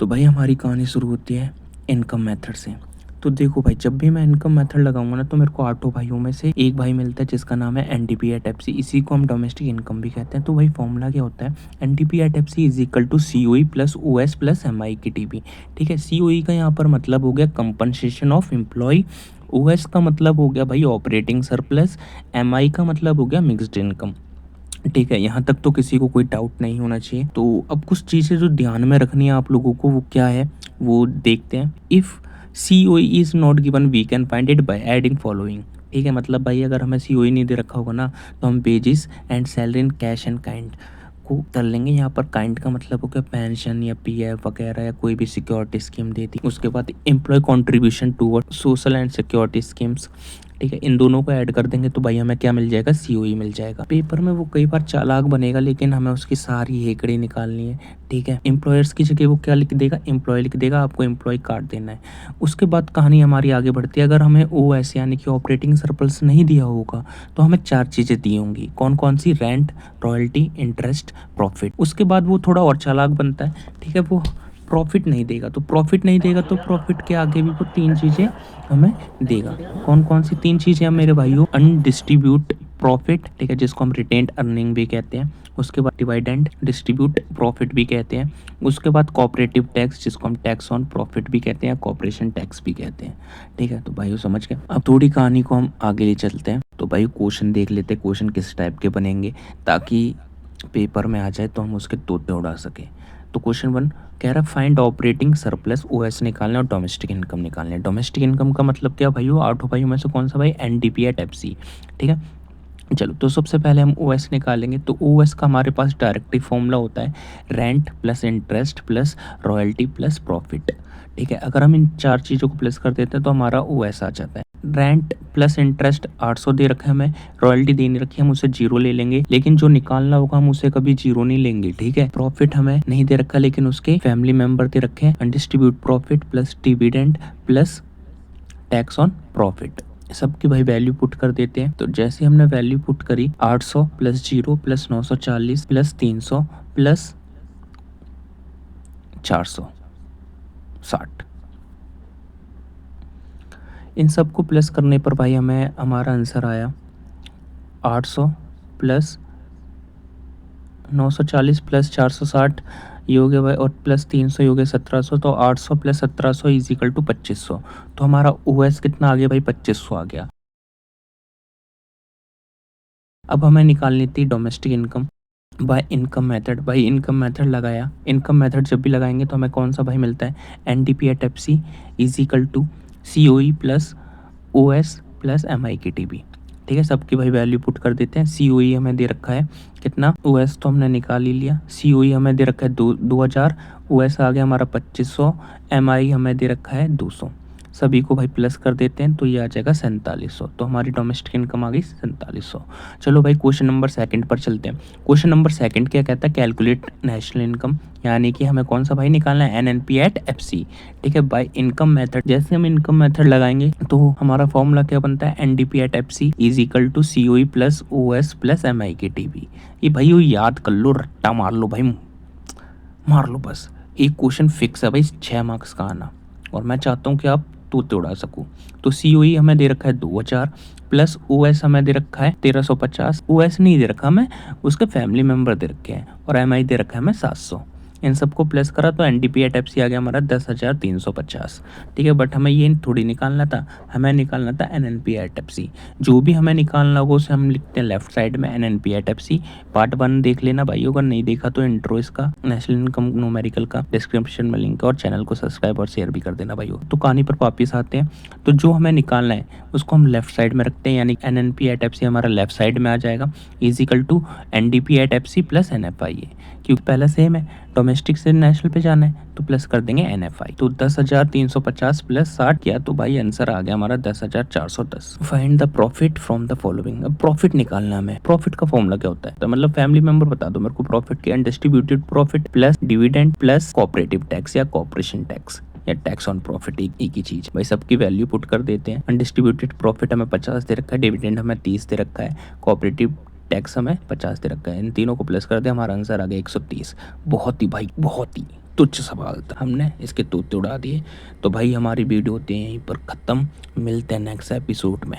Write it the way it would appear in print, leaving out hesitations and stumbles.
तो भाई हमारी कहानी शुरू होती है इनकम मेथड से। तो देखो भाई, जब भी मैं इनकम मेथड लगाऊंगा ना तो मेरे को 8 भाइयों में से एक भाई मिलता है जिसका नाम है एनडीपी एट एफ सी। इसी को हम डोमेस्टिक इनकम भी कहते हैं। तो भाई फॉर्मूला क्या होता है, NDP at F C is equal to C O E plus O S plus M I की टी पी। ठीक है, सी ओ ई का यहाँ पर मतलब हो गया compensation of employee, O S का मतलब हो गया भाई ऑपरेटिंग सरप्लस, एम आई का मतलब हो गया मिक्सड इनकम। ठीक है, यहाँ तक तो किसी को कोई डाउट नहीं होना चाहिए। तो अब कुछ चीज़ें जो ध्यान में रखनी है आप लोगों को वो क्या है वो देखते हैं। If C O is not given we can find it by adding following. ठीक है, मतलब भाई अगर हमें सी ओ नहीं दे रखा होगा ना तो हम wages and salary in cash and kind को कर लेंगे। यहाँ पर काइंड का मतलब हो गया पेंशन या पी एफ वगैरह या कोई भी सिक्योरिटी स्कीम देती। उसके बाद employee contribution toward social and security schemes. ठीक है, इन दोनों को ऐड कर देंगे तो भाई हमें क्या मिल जाएगा, सी ओ ई मिल जाएगा। पेपर में वो कई बार चालाक बनेगा लेकिन हमें उसकी सारी हेकड़ी निकालनी है। ठीक है, एम्प्लॉयर्स की जगह वो क्या लिख देगा, एम्प्लॉय लिख देगा, आपको एम्प्लॉय कार्ड देना है। उसके बाद कहानी हमारी आगे बढ़ती है। अगर हमें ओ एस यानी कि ऑपरेटिंग सरप्लस नहीं दिया होगा तो हमें 4 चीज़ें दी होंगी। कौन कौन सी, रेंट, रॉयल्टी, इंटरेस्ट, प्रॉफिट। उसके बाद वो थोड़ा और चालाक बनता है। ठीक है, वो प्रॉफिट नहीं देगा तो प्रॉफिट के आगे भी वो 3 चीज़ें हमें देगा। कौन कौन सी 3 चीज़ें हैं मेरे भाइयों, अनडिस्ट्रीब्यूट प्रॉफिट, ठीक है, जिसको हम रिटेन्ड अर्निंग भी कहते हैं। उसके बाद डिवाइडेंड डिस्ट्रीब्यूट प्रॉफिट भी कहते हैं। उसके बाद कॉपरेटिव टैक्स जिसको हम टैक्स ऑन प्रॉफिट भी कहते हैं, कॉपरेशन टैक्स भी कहते हैं। ठीक है, तो भाइयों समझ गए। अब थोड़ी कहानी को हम आगे ले चलते हैं। तो भाई क्वेश्चन देख लेते हैं, क्वेश्चन किस टाइप के बनेंगे ताकि पेपर में आ जाए तो हम उसके तोते उड़ा सके। तो क्वेश्चन 1 कह रहा है find operating surplus O S निकालना और डोमेस्टिक इनकम निकालना है। डोमेस्टिक इनकम का मतलब क्या भाइयों, 8 भाइयों में से कौन सा भाई, N D P at F C. ठीक है, चलो तो सबसे पहले हम ओ एस निकालेंगे। तो ओ एस का हमारे पास डायरेक्टली फॉर्मूला होता है rent plus interest plus royalty plus profit. ठीक है, अगर हम इन 4 चीज़ों को प्लस कर देते हैं तो हमारा ओ एस आ जाता है। रेंट प्लस इंटरेस्ट 800 दे रखा है हमें, रॉयल्टी दे नहीं रखी है, हम उसे 0 ले लेंगे, लेकिन जो निकालना होगा हम उसे कभी 0 नहीं लेंगे। ठीक है, प्रॉफिट हमें नहीं दे रखा लेकिन उसके फैमिली मेंबर दे रखे हैं, undistribute profit plus dividend plus tax on profit. सबकी भाई वैल्यू पुट कर देते हैं। तो जैसे हमने वैल्यू पुट करी 800 प्लस 0 प्लस 940 प्लस 300 प्लस 460, इन सबको प्लस करने पर भाई हमें हमारा आंसर आया 800 प्लस 940 प्लस 460 ये हो गया भाई, और प्लस 300 ये हो गया 1700। तो 800 प्लस 1700 इज इक्वल टू 2500। तो हमारा ओ एस कितना आ गया भाई, 2500 आ गया। अब हमें निकालनी थी domestic income by income method. भाई इनकम मेथड लगाया, इनकम मेथड जब भी लगाएंगे तो हमें कौन सा भाई मिलता है, N D P at F C is equal to C O E plus O S plus M I की टी बी। ठीक है, सबकी भाई वैल्यू पुट कर देते हैं। सी ओ ई हमें दे रखा है कितना, ओ एस तो हमने निकाल ही लिया, सी ओ ई हमें दे रखा है 2000, ओ एस आ गया हमारा 2500, एम आई हमें दे रखा है 200। सभी को भाई प्लस कर देते हैं तो ये आ जाएगा 4700। तो हमारी डोमेस्टिक इनकम आ गई 4700। चलो भाई क्वेश्चन नंबर 2 पर चलते हैं। क्वेश्चन नंबर 2 क्या कहता है, कैलकुलेट नेशनल इनकम, यानी कि हमें कौन सा भाई निकालना है, N N P at F C. ठीक है, बाय इनकम मेथड। जैसे हम इनकम मेथड लगाएंगे तो हमारा फॉर्मूला क्या बनता है, N D P at F C is equal to C O E plus O S plus M I की टी बी। ये भाई वो याद कर लो, रट्टा मार लो भाई, मार लो बस। एक क्वेश्चन फिक्स है भाई 6 मार्क्स का आना, और मैं चाहता हूँ कि आप तोते उड़ा सकूँ। तो सी ओ ई हमें दे रखा है 2000 प्लस ओ एस हमें दे रखा है 1350। ओ एस नहीं दे रखा हमें, उसके फैमिली मेम्बर दे रखे हैं, और एम आई दे रखा है हमें 700। इन सबको प्लस करा तो N D P at F C आ गया हमारा 10,350। ठीक है, बट हमें ये थोड़ी निकालना था, हमें निकालना था N N P at F C. जो भी हमें निकालना होगा उसे हम लिखते हैं लेफ्ट साइड में, N N P at F C. Part 1 देख लेना भाई, अगर नहीं देखा तो इंट्रो इसका नेशनल इनकम न्यूमेरिकल का डिस्क्रिप्शन में लिंक है, और चैनल को सब्सक्राइब और शेयर भी कर देना भाई। तो कहानी पर वापिस आते हैं। तो जो हमें निकालना है उसको हम लेफ्ट साइड में रखते हैं, यानी N N P at F C हमारा लेफ्ट साइड में आ जाएगा, equal to N D P at F C plus N F I A, क्योंकि पहला सेम है, डोमेस्टिक से नेशनल पे जाना है तो प्लस कर देंगे एन एफ आई। तो 10,350 प्लस 60 किया तो भाई आंसर आ गया हमारा 10,410। Find the profit from the following. अब प्रॉफिट निकालना हमें, प्रॉफिट का फॉर्मूला क्या होता है, तो मतलब फैमिली मेंबर बता दो मेरे को प्रॉफिट के, undistributed profit plus dividend plus cooperative tax या कॉपरेशन टैक्स या टैक्स ऑन प्रॉफिट, एक ही चीज। भाई सबकी वैल्यू पुट कर देते हैं। अनडिस्ट्रीब्यूटेड प्रॉफिट हमें 50 दे रखा है, डिविडेंड हमें 30 दे रखा है, कॉपरेटिव टैक्स हमें 50 दे रखा है। इन तीनों को प्लस कर दे, हमारा आंसर आ गया 130। बहुत ही भाई बहुत ही तुच्छ सवाल था, हमने इसके तोते उड़ा दिए। तो भाई हमारी वीडियो होती है यहीं पर ख़त्म, मिलते हैं नेक्स्ट एपिसोड में।